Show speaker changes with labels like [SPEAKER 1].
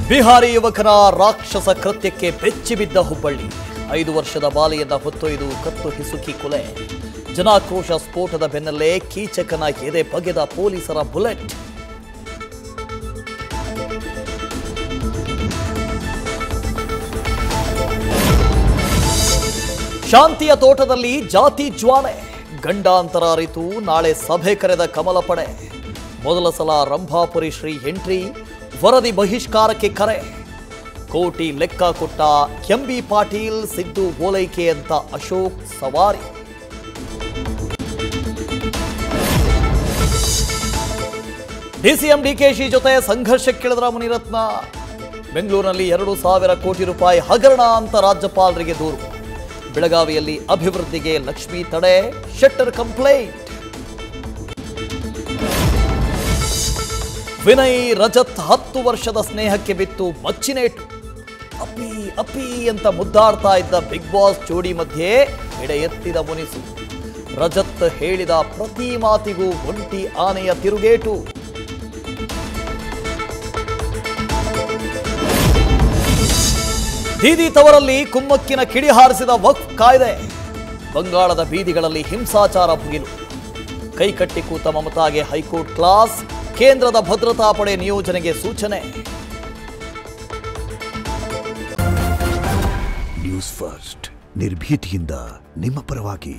[SPEAKER 1] ಬಿಹಾರಿ ಯುವಕನ ರಾಕ್ಷಸ ಕೃತ್ಯಕ್ಕೆ ಬೆಚ್ಚಿಬಿದ್ದ ಹುಬ್ಬಳ್ಳಿ 5 ವರ್ಷದ ಬಾಲೆಯನ್ನ ಹೊತ್ತೊಯ್ದು ಕತ್ತು ಹಿಸುಕಿ ಕೊಲೆ ಜನಾಕ್ರೋಶ ಸ್ಫೋಟದ ಬೆನ್ನಲ್ಲೇ ಕೀಚಕನ ಎದೆ ಬಗೆದ ಪೊಲೀಸರ ಬುಲೆಟ್ ಶಾಂತಿಯ ತೋಟದಲ್ಲಿ ಜಾತಿ ಜ್ವಾಲೆ ಗಂಡಾಂತರ ಅರಿತು ನಾಳೆ ಸಭೆ ಕರೆದ ಕಮಲ ಪಡೆ ಮೊದಲ ಸಲ ರಂಭಾಪುರಿ ಶ್ರೀ ಎಂಟ್ರಿ ವರದಿ ಬಹಿಷ್ಕಾರಕ್ಕೆ ಕರೆ ಕೋಟಿ ಲೆಕ್ಕ ಕೊಟ್ಟ ಎಂಬಿ ಪಾಟೀಲ್ ಸಿದ್ದು ಓಲೈಕೆ ಅಂತ ಅಶೋಕ್ ಸವಾರಿ ಡಿಸಿಎಂ ಡಿಕೆಶಿ ಜೊತೆ ಸಂಘರ್ಷಕ್ಕಿಳಿದ್ರ ಮುನಿರತ್ನ ಬೆಂಗಳೂರಿನಲ್ಲಿ 2,000 ಕೋಟಿ ರೂಪಾಯಿ ಹಗರಣ ಅಂತ ರಾಜ್ಯಪಾಲರಿಗೆ ದೂರು ಬೆಳಗಾವಿಯಲ್ಲಿ ಅಭಿವೃದ್ಧಿಗೆ ಲಕ್ಷ್ಮಿ ತಡೆ ಶೆಟ್ಟರ್ ಕಂಪ್ಲೇಂಟ್ ವಿನಯ್ ರಜತ್ 10 ವರ್ಷದ ಸ್ನೇಹಕ್ಕೆ ಬಿತ್ತು ಮಚ್ಚಿನೇಟು ಅಪ್ಪಿ ಅಪ್ಪಿ ಅಂತ ಮುದ್ದಾಡ್ತಾ ಇದ್ದ ಬಿಗ್ ಬಾಸ್ ಜೋಡಿ ಮಧ್ಯೆ ಎಡೆ ಎತ್ತಿದ ಮುನಿಸು ರಜತ್ ಹೇಳಿದ ಪ್ರತಿ ಮಾತಿಗೂ ಒಂಟಿ ಆನೆಯ ತಿರುಗೇಟು ದೀದಿ ತವರಲ್ಲಿ ಕುಮ್ಮಕ್ಕಿನ ಕಿಡಿ ಹಾರಿಸಿದ ವಕ್ಫ್ ಕಾಯ್ದೆ ಬಂಗಾಳದ ಬೀದಿಗಳಲ್ಲಿ ಹಿಂಸಾಚಾರ ಭುಗಿಲು ಕೈಕಟ್ಟಿ ಕೂತ ಮಮತಾಗೆ ಹೈಕೋರ್ಟ್ ಕ್ಲಾಸ್ ಕೇಂದ್ರದ ಭದ್ರತಾ ಪಡೆ ನಿಯೋಜನೆಗೆ ಸೂಚನೆ
[SPEAKER 2] ನ್ಯೂಸ್ ಫಸ್ಟ್ ನಿರ್ಭೀತಿಯಿಂದ ನಿಮ್ಮ ಪರವಾಗಿ.